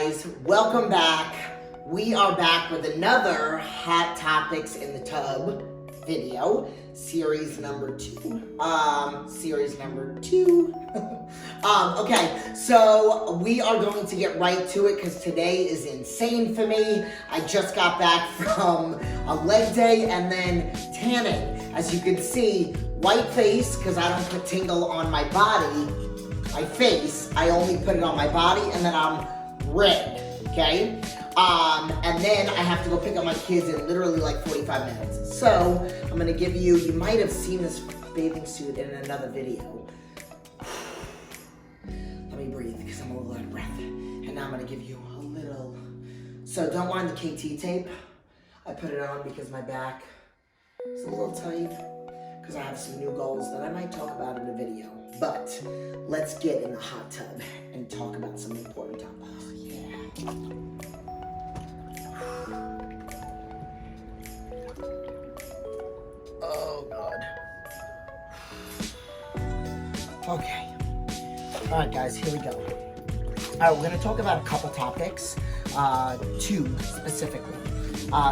guys, welcome back. We are back with another Hot Topics in the Tub video, series number 2. Okay, so we are going to get right to it because today is insane for me. I just got back from a leg day and then tanning. As you can see, white face because I don't put tingle on my body. My face, I only put it on my body, and then I'm red, okay? And then I have to go pick up my kids in literally like 45 minutes. So, I'm gonna give you might have seen this bathing suit in another video. Let me breathe, because I'm a little out of breath. And now I'm gonna give you a little, so don't mind the KT tape. I put it on because my back is a little tight, because I have some new goals that I might talk about in a video. But let's get in the hot tub and talk about some important topics. Oh, yeah. Oh, God. Okay. All right, guys, here we go. All right, we're going to talk about a couple topics, 2 specifically.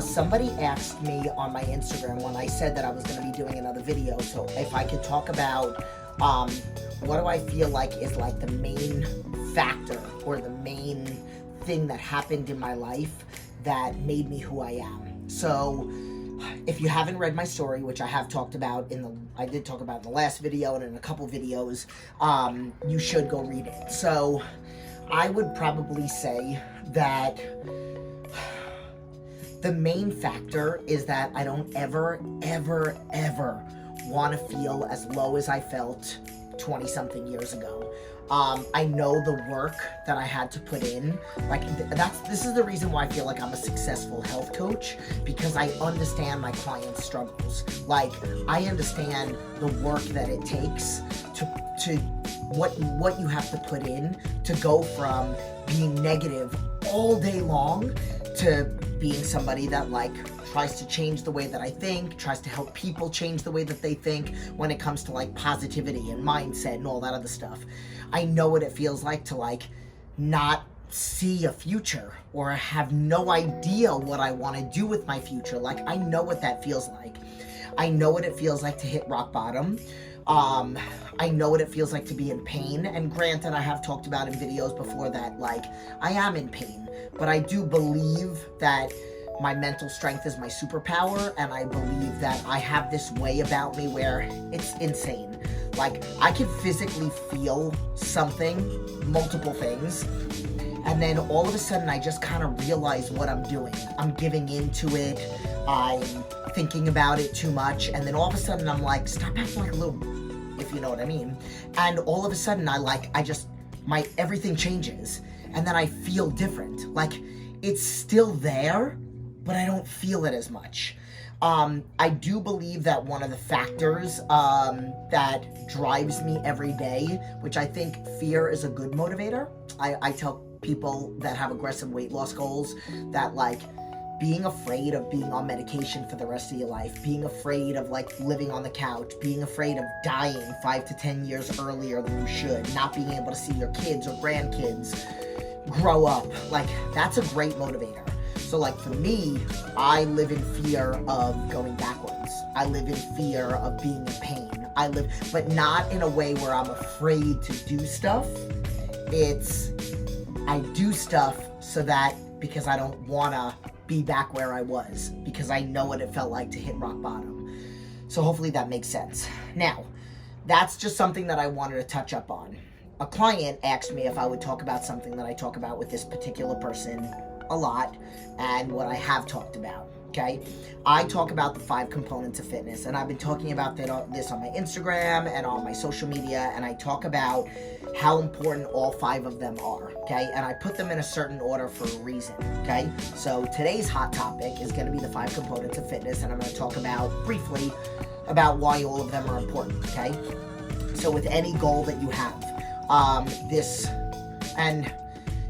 Somebody asked me on my Instagram when I said that I was going to be doing another video, so if I could talk about what do I feel like is like the main factor or the main thing that happened in my life that made me who I am. So if you haven't read my story, which I have talked about I did talk about in the last video and in a couple videos, you should go read it. So I would probably say that the main factor is that I don't ever want to feel as low as I felt 20-something years ago. I know the work that I had to put in. Like, this is the reason why I feel like I'm a successful health coach, because I understand my clients' struggles. Like, I understand the work that it takes to what you have to put in to go from being negative all day long to being somebody that like tries to change the way that I think, tries to help people change the way that they think when it comes to like positivity and mindset and all that other stuff. I know what it feels like to like not see a future or have no idea what I want to do with my future. Like, I know what that feels like. I know what it feels like to hit rock bottom. I know what it feels like to be in pain, and granted, I have talked about in videos before that, like, I am in pain, but I do believe that my mental strength is my superpower, and I believe that I have this way about me where it's insane. Like, I can physically feel something, multiple things, and then all of a sudden I just kind of realize what I'm doing. I'm giving into it, I'm thinking about it too much, and then all of a sudden I'm like, stop acting like a little, if you know what I mean. And all of a sudden everything changes, and then I feel different. Like, it's still there, but I don't feel it as much. I do believe that one of the factors that drives me every day, which I think fear is a good motivator. I tell people that have aggressive weight loss goals that like being afraid of being on medication for the rest of your life, being afraid of like living on the couch, being afraid of dying 5 to 10 years earlier than you should, not being able to see your kids or grandkids grow up, like that's a great motivator. So like for me, I live in fear of going backwards. I live in fear of being in pain. But not in a way where I'm afraid to do stuff. I do stuff so that, because I don't want to be back where I was, because I know what it felt like to hit rock bottom. So hopefully that makes sense. Now, that's just something that I wanted to touch up on. A client asked me if I would talk about something that I talk about with this particular person a lot, and what I have talked about, okay? I talk about the 5 components of fitness, and I've been talking about this on my Instagram and on my social media, and I talk about how important all 5 of them are, okay? And I put them in a certain order for a reason, okay? So today's hot topic is gonna be the 5 components of fitness, and I'm gonna talk briefly about why all of them are important, okay? So with any goal that you have,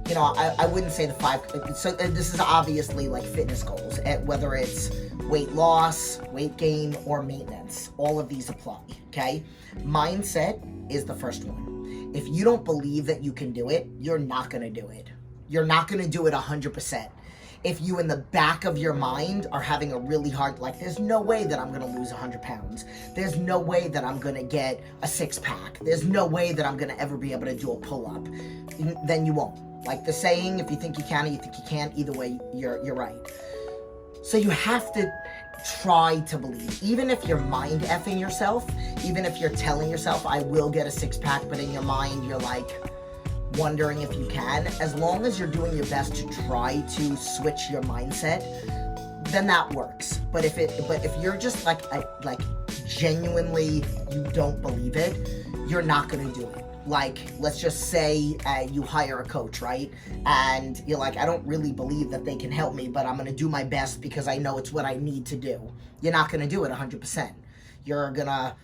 you know, I wouldn't say the 5, so this is obviously like fitness goals, whether it's weight loss, weight gain, or maintenance. All of these apply, okay? Mindset is the first one. If you don't believe that you can do it, you're not gonna do it. You're not going to do it 100%. If you in the back of your mind are having a really hard, like, there's no way that I'm going to lose 100 pounds. There's no way that I'm going to get a 6-pack. There's no way that I'm going to ever be able to do a pull-up. Then you won't. Like the saying, if you think you can or you think you can't, either way, you're right. So you have to try to believe. Even if you're mind effing yourself, even if you're telling yourself, I will get a 6-pack, but in your mind, you're like, wondering if you can, as long as you're doing your best to try to switch your mindset, then that works. But if you're just like genuinely you don't believe it, you're not gonna do it. Like, let's just say you hire a coach, right? And you're like, I don't really believe that they can help me, but I'm gonna do my best because I know it's what I need to do. You're not gonna do it 100%. You're gonna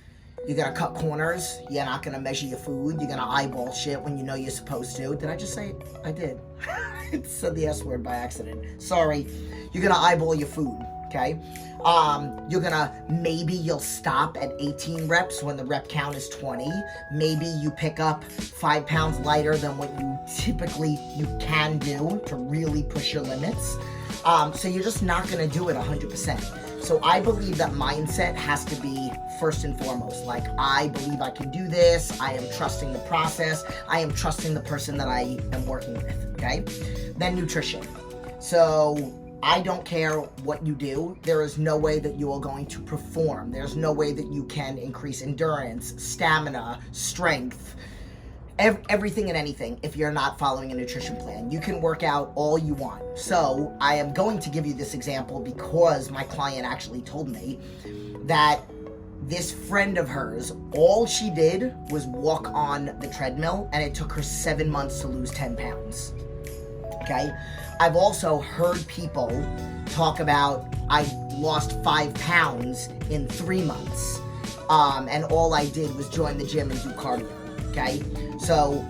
cut corners. You're not gonna measure your food. You're gonna eyeball shit when you know you're supposed to. Did I just say it? I did. I said the S word by accident. Sorry. You're gonna eyeball your food, okay? Maybe you'll stop at 18 reps when the rep count is 20. Maybe you pick up 5 pounds lighter than what you can do to really push your limits. So you're just not gonna do it 100%. So I believe that mindset has to be first and foremost. Like, I believe I can do this. I am trusting the process. I am trusting the person that I am working with, okay? Then nutrition. So I don't care what you do. There is no way that you are going to perform. There's no way that you can increase endurance, stamina, strength, everything and anything if you're not following a nutrition plan. You can work out all you want. So I am going to give you this example because my client actually told me that this friend of hers, all she did was walk on the treadmill, and it took her 7 months to lose 10 pounds. Okay? I've also heard people talk about, I lost 5 pounds in 3 months, and all I did was join the gym and do cardio. Okay? So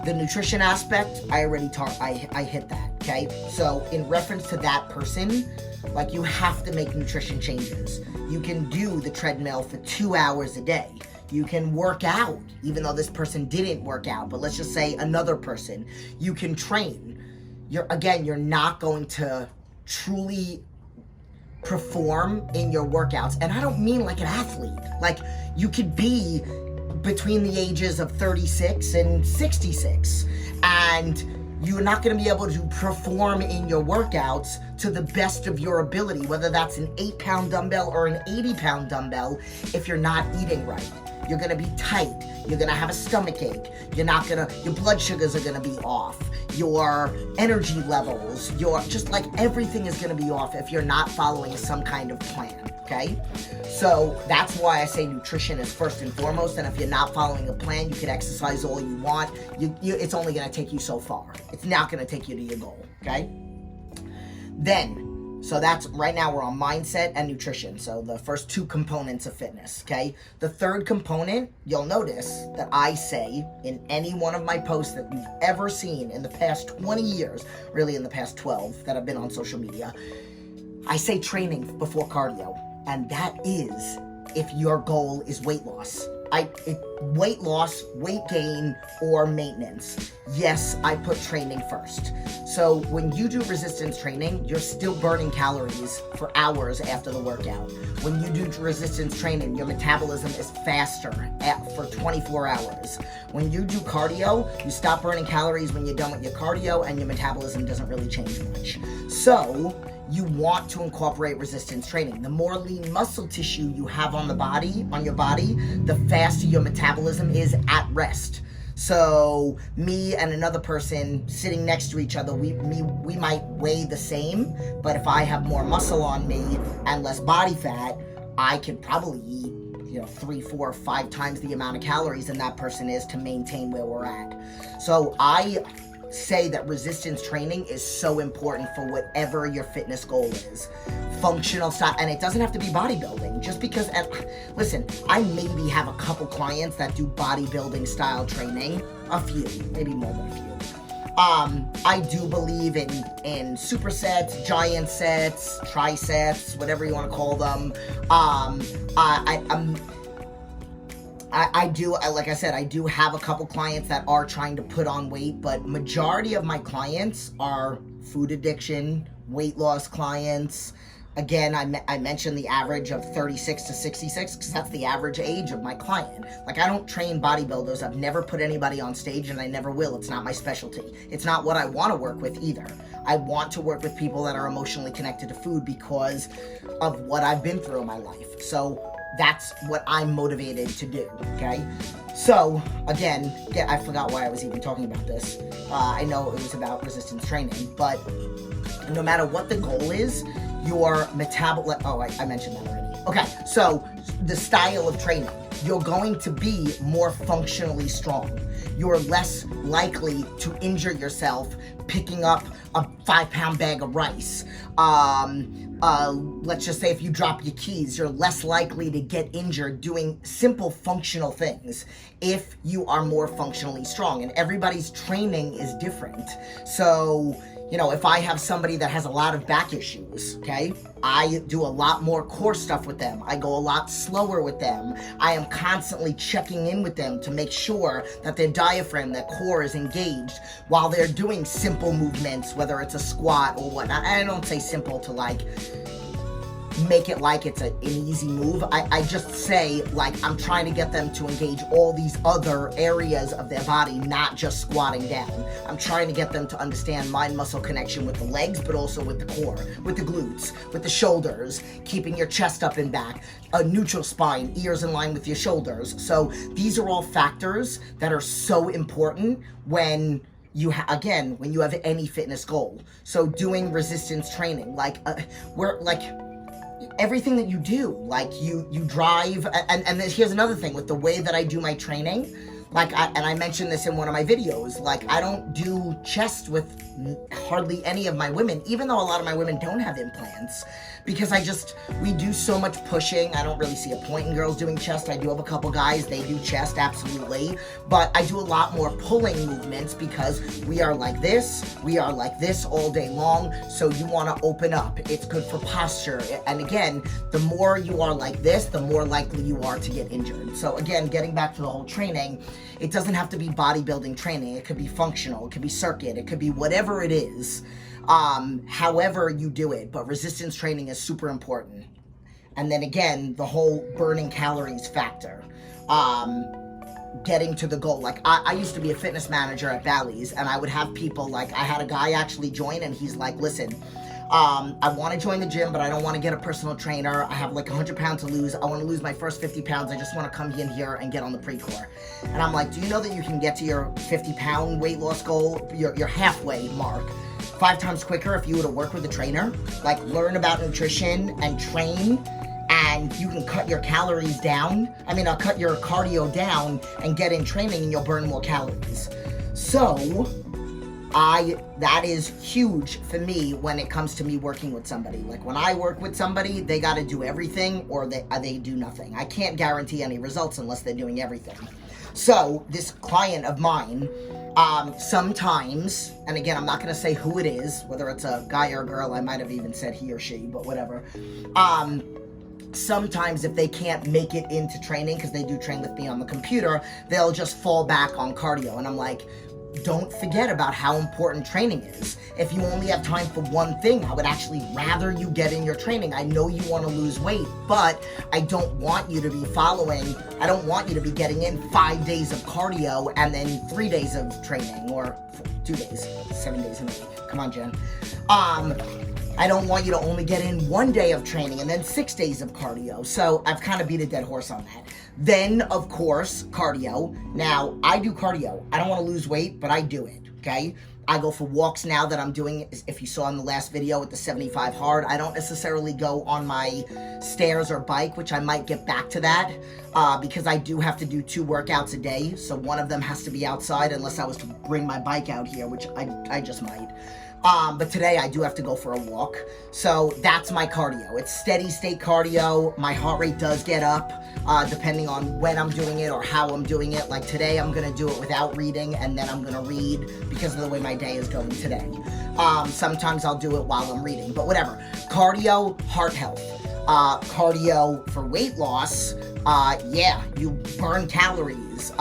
the nutrition aspect, I already I hit that. Okay? So in reference to that person, like, you have to make nutrition changes. You can do the treadmill for 2 hours a day. You can work out, even though this person didn't work out, but let's just say another person. You can train. You're not going to truly perform in your workouts. And I don't mean like an athlete. Like, you could be between the ages of 36 and 66, and you're not going to be able to perform in your workouts to the best of your ability, whether that's an 8-pound dumbbell or an 80-pound dumbbell, if you're not eating right. You're going to be tight. You're going to have a stomach ache. Your blood sugars are going to be off. Your energy levels, just like everything is going to be off if you're not following some kind of plan, okay? So that's why I say nutrition is first and foremost, and if you're not following a plan, you can exercise all you want. It's only going to take you so far. It's not going to take you to your goal, okay? So that's, right now we're on mindset and nutrition. So the first 2 components of fitness, okay? The third component, you'll notice that I say in any one of my posts that you've ever seen in the past 20 years, really in the past 12 that I've been on social media, I say training before cardio. And that is if your goal is weight loss. Weight loss, weight gain, or maintenance. Yes, I put training first. So when you do resistance training, you're still burning calories for hours after the workout. When you do resistance training, your metabolism is faster for 24 hours. When you do cardio, you stop burning calories when you're done with your cardio, and your metabolism doesn't really change much. So you want to incorporate resistance training. The more lean muscle tissue you have on your body, the faster your metabolism is at rest. So me and another person sitting next to each other, we might weigh the same, but if I have more muscle on me and less body fat, I could probably eat 3, 4, 5 times the amount of calories than that person is to maintain where we're at. So I say that resistance training is so important for whatever your fitness goal is. Functional style, and it doesn't have to be bodybuilding, just because, and listen, I maybe have a couple clients that do bodybuilding style training, a few, maybe more than a few. I do believe in supersets, giant sets, trisets, whatever you want to call them. I do, like I said, I do have a couple clients that are trying to put on weight, but majority of my clients are food addiction, weight loss clients. Again, I mentioned the average of 36 to 66 because that's the average age of my client. Like, I don't train bodybuilders. I've never put anybody on stage, and I never will. It's not my specialty. It's not what I want to work with either. I want to work with people that are emotionally connected to food because of what I've been through in my life. So that's what I'm motivated to do, okay? So, again, yeah, I forgot why I was even talking about this. I know it was about resistance training, but no matter what the goal is, your metabolism, I mentioned that already. Okay, so the style of training, you're going to be more functionally strong. You're less likely to injure yourself picking up a 5-pound bag of rice. Let's just say if you drop your keys, you're less likely to get injured doing simple functional things if you are more functionally strong. And everybody's training is different. So, you know, if I have somebody that has a lot of back issues, okay, I do a lot more core stuff with them. I go a lot slower with them. I am constantly checking in with them to make sure that their diaphragm, their core is engaged while they're doing simple movements, whether it's a squat or whatnot. I don't say simple to like make it like it's an easy move. I just say, like, I'm trying to get them to engage all these other areas of their body, not just squatting down. I'm trying to get them to understand mind-muscle connection with the legs, but also with the core, with the glutes, with the shoulders, keeping your chest up and back, a neutral spine, ears in line with your shoulders. So these are all factors that are so important when you when you have any fitness goal. So doing resistance training, everything that you do, like you drive, and here's another thing with the way that I do my training, I mentioned this in one of my videos, like I don't do chest with hardly any of my women, even though a lot of my women don't have implants, because we do so much pushing. I don't really see a point in girls doing chest. I do have a couple guys, they do chest, absolutely, but I do a lot more pulling movements because we are like this all day long, so you want to open up. It's good for posture, and again, the more you are like this, the more likely you are to get injured. So again, getting back to the whole training, it doesn't have to be bodybuilding training. It could be functional, it could be circuit, it could be whatever it is. However you do it, but resistance training is super important. And then again, the whole burning calories factor, getting to the goal. Like I used to be a fitness manager at Bally's, and I would have people, like I had a guy actually join, and he's like, listen, I want to join the gym, but I don't want to get a personal trainer. I have like 100 pounds to lose. I want to lose my first 50 pounds. I just want to come in here and get on the pre-core. And I'm like, do you know that you can get to your 50-pound weight loss goal, your halfway mark, 5 times quicker if you were to work with a trainer? Like, learn about nutrition and train, and you can cut your calories down. I'll cut your cardio down and get in training, and you'll burn more calories. So that is huge for me when it comes to me working with somebody. Like when I work with somebody, they got to do everything or they do nothing. I can't guarantee any results unless they're doing everything. So this client of mine, sometimes, and again, I'm not going to say who it is, whether it's a guy or a girl, I might have even said he or she, but whatever. Sometimes if they can't make it into training, because they do train with me on the computer, they'll just fall back on cardio. And I'm like, don't forget about how important training is. If you only have time for one thing, I would actually rather you get in your training. I know you want to lose weight, but I don't want you to be I don't want you to be getting in 5 days of cardio and then 3 days of training, or 2 days, 7 days in a week. Come on, Jen. I don't want you to only get in 1 day of training and then 6 days of cardio. So I've kind of beat a dead horse on that. Then, of course, cardio. Now, I do cardio. I don't want to lose weight, but I do it, okay? I go for walks now that I'm doing, if you saw in the last video with the 75 hard, I don't necessarily go on my stairs or bike, which I might get back to that, because I do have to do 2 workouts a day. So one of them has to be outside unless I was to bring my bike out here, which I just might. But today I do have to go for a walk. So that's my cardio. It's steady state cardio. My heart rate does get up, depending on when I'm doing it or how I'm doing it. Like today I'm gonna do it without reading, and then I'm gonna read because of the way my day is going today. Sometimes I'll do it while I'm reading, but whatever. Cardio, heart health. Cardio for weight loss, Yeah, you burn calories.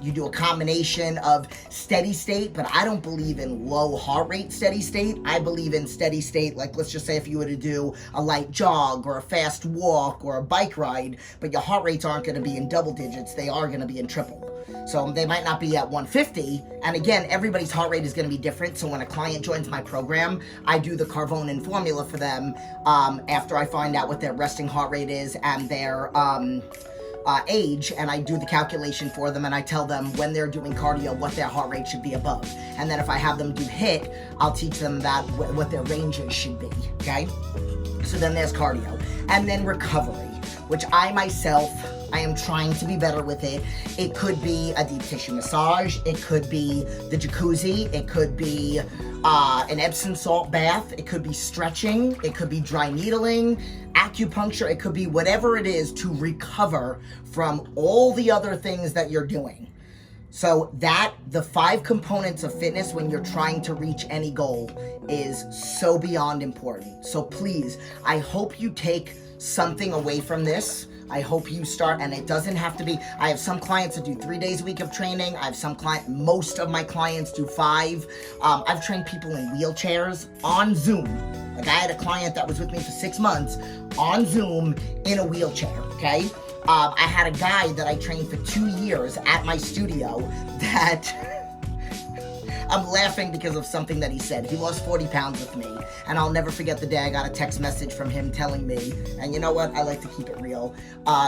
You do a combination of steady state, but I don't believe in low heart rate steady state. I believe in steady state, like let's just say if you were to do a light jog or a fast walk or a bike ride, but your heart rates aren't going to be in double digits, they are going to be in triple. So they might not be at 150, and again, everybody's heart rate is going to be different, so when a client joins my program, I do the Carbonin formula for them after I find out what their resting heart rate is and their age, and I do the calculation for them, and I tell them when they're doing cardio what their heart rate should be above. And then if I have them do HIIT, I'll teach them that what their ranges should be, okay? So then there's cardio. And then recovery, which I myself, I am trying to be better with it. It could be a deep tissue massage. It could be the jacuzzi. It could be an Epsom salt bath. It could be stretching. It could be dry needling, acupuncture. It could be whatever it is to recover from all the other things that you're doing. So the 5 components of fitness when you're trying to reach any goal is so beyond important. So please, I hope you take something away from this. I hope you start, and it doesn't have to be, I have some clients that do 3 days a week of training. I have most of my clients do 5. I've trained people in wheelchairs on Zoom. Like I had a client that was with me for 6 months on Zoom in a wheelchair, okay? I had a guy that I trained for 2 years at my studio that I'm laughing because of something that he said. He lost 40 pounds with me, and I'll never forget the day I got a text message from him telling me, and you know what, I like to keep it real,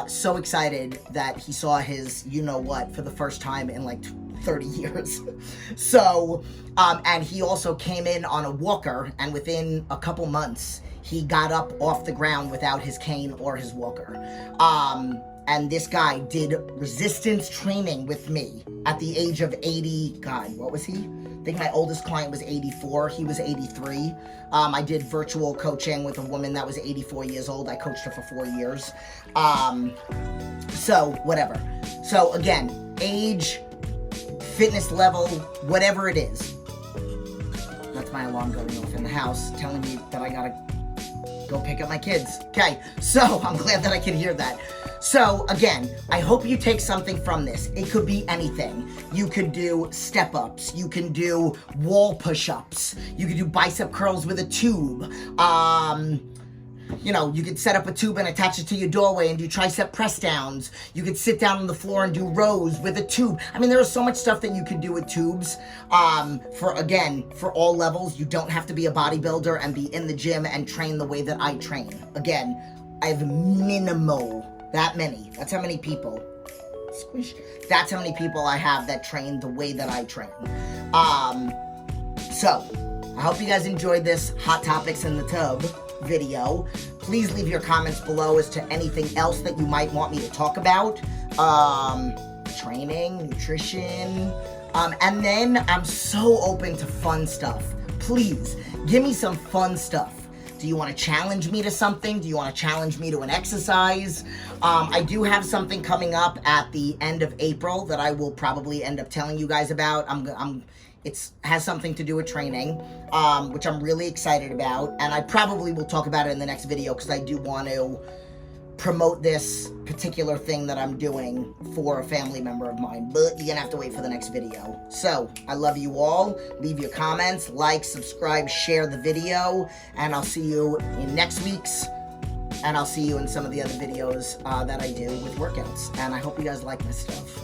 so excited that he saw his you-know-what for the first time in like 30 years. So, and he also came in on a walker, and within a couple months, he got up off the ground without his cane or his walker. And this guy did resistance training with me at the age of 80, God, what was he? I think my oldest client was 84, he was 83. I did virtual coaching with a woman that was 84 years old. I coached her for 4 years. So, whatever. So, again, age, fitness level, whatever it is. That's my alarm going off in the house, telling me that I gotta go pick up my kids. Okay, so I'm glad that I could hear that. So again, I hope you take something from this. It could be anything. You could do step-ups. You can do wall push-ups. You could do bicep curls with a tube. You could set up a tube and attach it to your doorway and do tricep press downs. You could sit down on the floor and do rows with a tube. I mean, there is so much stuff that you could do with tubes. For all levels, you don't have to be a bodybuilder and be in the gym and train the way that I train. Again, I have that many. That's how many people. Squish. That's how many people I have that train the way that I train. So, I hope you guys enjoyed this Hot Topics in the Tub video. Please leave your comments below as to anything else that you might want me to talk about. Training, nutrition, and then I'm so open to fun stuff. Please, give me some fun stuff. Do you want to challenge me to something? Do you want to challenge me to an exercise? I do have something coming up at the end of April that I will probably end up telling you guys about. It has something to do with training, which I'm really excited about, and I probably will talk about it in the next video because I do want to promote this particular thing that I'm doing for a family member of mine, but you're gonna have to wait for the next video. So, I love you all. Leave your comments, like, subscribe, share the video, and I'll see you in next week's, and I'll see you in some of the other videos that I do with workouts, and I hope you guys like my stuff.